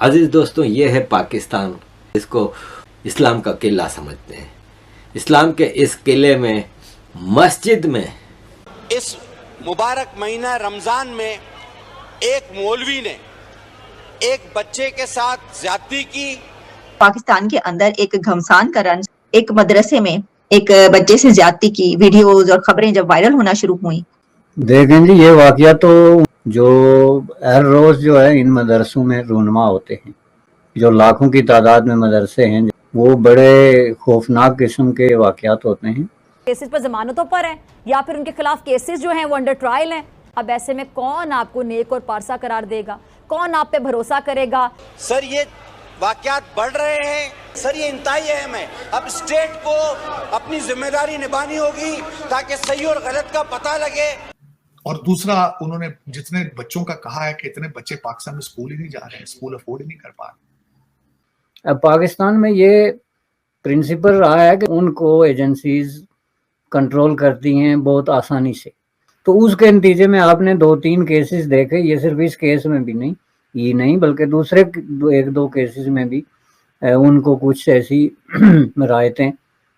عزیز دوستوں، یہ ہے پاکستان، اس کو اسلام کا قلعہ سمجھتے ہیں۔ اسلام کے اس قلعے میں مسجد میں اس مبارک مہینہ رمضان میں ایک مولوی نے ایک بچے کے ساتھ زیادتی کی۔ پاکستان کے اندر ایک گھمسان کا رنج، ایک مدرسے میں ایک بچے سے زیادتی کی ویڈیوز اور خبریں جب وائرل ہونا شروع ہوئیں، دیکھیں جی، یہ واقعہ تو جو ہر روز جو ہے ان مدرسوں میں رونما ہوتے ہیں، جو لاکھوں کی تعداد میں مدرسے ہیں، وہ بڑے خوفناک قسم کے واقعات ہوتے ہیں۔ کیسز پر ضمانتوں پر ہیں یا پھر ان کے خلاف کیسز جو ہیں وہ انڈر ٹرائل ہیں۔ اب ایسے میں کون آپ کو نیک اور پارسا قرار دے گا؟ کون آپ پہ بھروسہ کرے گا؟ سر، یہ واقعات بڑھ رہے ہیں، سر یہ انتہائی اہم ہے۔ اب اسٹیٹ کو اپنی ذمہ داری نبھانی ہوگی تاکہ صحیح اور غلط کا پتہ لگے۔ اور دوسرا، انہوں نے جتنے بچوں کا کہا ہے کہ اتنے بچے پاکستان میں اسکول ہی نہیں جا رہے ہیں، اسکول افورڈ ہی نہیں کر پا رہے۔ اب پاکستان میں یہ پرنسپل رہا ہے کہ ان کو ایجنسیز کنٹرول کرتی ہیں بہت آسانی سے، تو اس کے نتیجے میں آپ نے 2-3 کیسز دیکھے، یہ صرف اس کیس میں بھی نہیں، یہ نہیں بلکہ دوسرے 1-2 کیسز میں بھی ان کو کچھ ایسی رعایتیں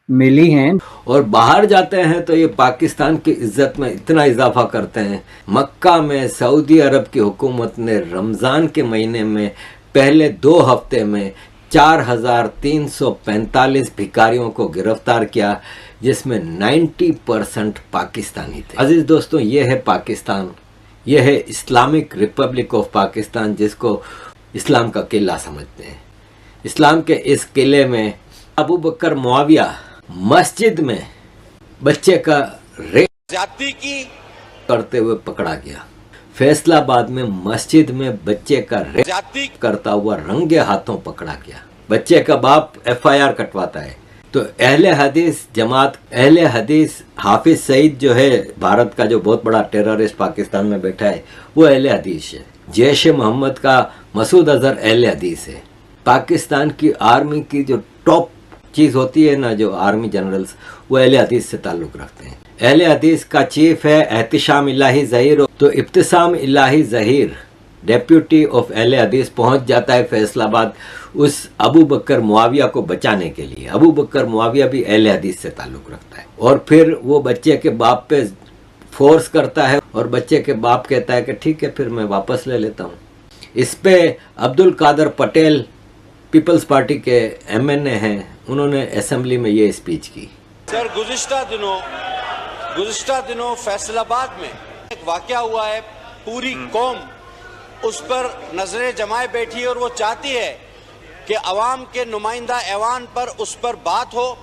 ملی ہیں۔ اور باہر جاتے ہیں تو یہ پاکستان کی عزت میں اتنا اضافہ کرتے ہیں۔ مکہ میں سعودی عرب کی حکومت نے رمضان کے مہینے میں پہلے 2 ہفتے میں 4345 بھکاریوں کو گرفتار کیا، جس میں 90% پاکستانی تھے۔ عزیز دوستوں، یہ ہے پاکستان، یہ ہے اسلامک ریپبلک آف پاکستان، جس کو اسلام کا قلعہ سمجھتے ہیں۔ اسلام کے اس قلعے میں ابو بکر معاویہ مسجد میں بچے کا ریپ زیادتی کی کرتے ہوئے پکڑا گیا۔ فیصلہ آباد میں مسجد میں بچے کا ریپ زیادتی کرتا ہوا رنگے ہاتھوں پکڑا گیا۔ بچے کا باپ FIR کٹواتا ہے۔ تو اہل حدیث جماعت، اہل حدیث حافظ سعید جو ہے بھارت کا جو بہت بڑا ٹیررسٹ پاکستان میں بیٹھا ہے، وہ اہل حدیث ہے۔ جیش محمد کا مسعود اظہر اہل حدیث ہے۔ پاکستان کی آرمی کی جو ٹاپ چیز ہوتی ہے نا، جو آرمی جنرلز، وہ اہل حدیث سے تعلق رکھتے ہیں۔ اہل حدیث کا چیف ہے احتشام الہی ظہیر، تو ابتسام الہی ظہیر ڈیپیوٹی آف اہل حدیث پہنچ جاتا ہے فیصل آباد اس ابو بکر معاویہ کو بچانے کے لیے۔ ابو بکر معاویہ بھی اہل حدیث سے تعلق رکھتا ہے، اور پھر وہ بچے کے باپ پہ فورس کرتا ہے، اور بچے کے باپ کہتا ہے کہ ٹھیک ہے، پھر میں واپس لے لیتا ہوں۔ اس پہ عبد القادر پٹیل پیپلز پارٹی کے MNA ہیں، انہوں نے اسمبلی میں یہ اسپیچ کی۔ سر، گزشتہ دنوں فیصل آباد میں ایک واقعہ ہوا ہے، پوری قوم اس پر نظریں جمائے بیٹھی ہے، اور وہ چاہتی ہے کہ عوام کے نمائندہ ایوان پر اس پر بات ہو۔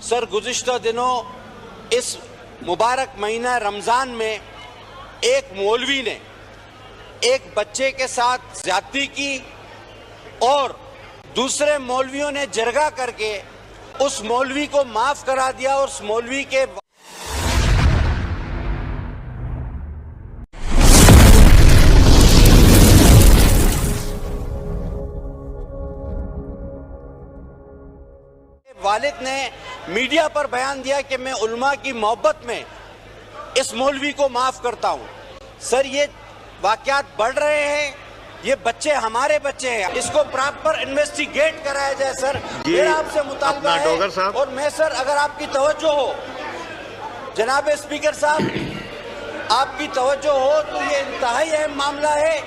سر، گزشتہ دنوں اس مبارک مہینہ رمضان میں ایک مولوی نے ایک بچے کے ساتھ زیادتی کی، اور دوسرے مولویوں نے جرگہ کر کے اس مولوی کو معاف کرا دیا، اور اس مولوی کے والد نے میڈیا پر بیان دیا کہ میں علماء کی محبت میں اس مولوی کو معاف کرتا ہوں۔ سر، یہ واقعات بڑھ رہے ہیں، یہ بچے ہمارے بچے ہیں، اس کو پراپر انویسٹیگیٹ کرایا جائے۔ سر، میرا آپ سے مطالبہ ہے، اور میں سر اگر آپ کی توجہ ہو، جناب اسپیکر صاحب، آپ کی توجہ ہو تو یہ انتہائی اہم معاملہ ہے۔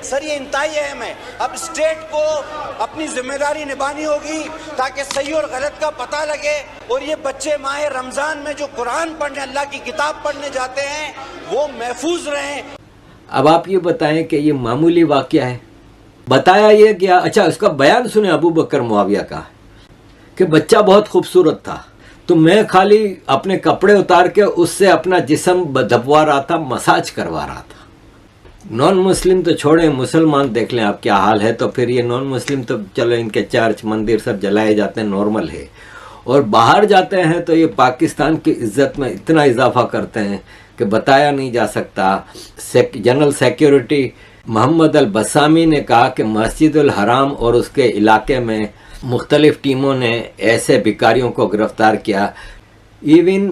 سر، یہ انتہائی اہم ہے۔ اب اسٹیٹ کو اپنی ذمہ داری نبھانی ہوگی تاکہ صحیح اور غلط کا پتہ لگے، اور یہ بچے ماہ رمضان میں جو قرآن پڑھنے، اللہ کی کتاب پڑھنے جاتے ہیں، وہ محفوظ رہیں۔ اب آپ یہ بتائیں کہ یہ معمولی واقعہ ہے؟ بتایا یہ گیا، اچھا اس کا بیان سنیں ابو بکر معاویہ کا، کہ بچہ بہت خوبصورت تھا، تو میں خالی اپنے کپڑے اتار کے اس سے اپنا جسم دبوا رہا تھا، مساج کروا رہا تھا۔ نان مسلم تو چھوڑیں، مسلمان دیکھ لیں آپ کیا حال ہے، تو پھر یہ نان مسلم تو چلو ان کے چرچ مندر سب جلائے جاتے ہیں، نارمل ہے۔ اور باہر جاتے ہیں تو یہ پاکستان کی عزت میں اتنا اضافہ کرتے ہیں کہ بتایا نہیں جا سکتا۔ جنرل سیکیورٹی محمد البسامی نے کہا کہ مسجد الحرام اور اس کے علاقے میں مختلف ٹیموں نے ایسے بھکاریوں کو گرفتار کیا۔ Even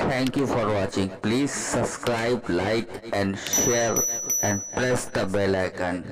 Thank you for watching. Please subscribe, like and share and press the bell icon.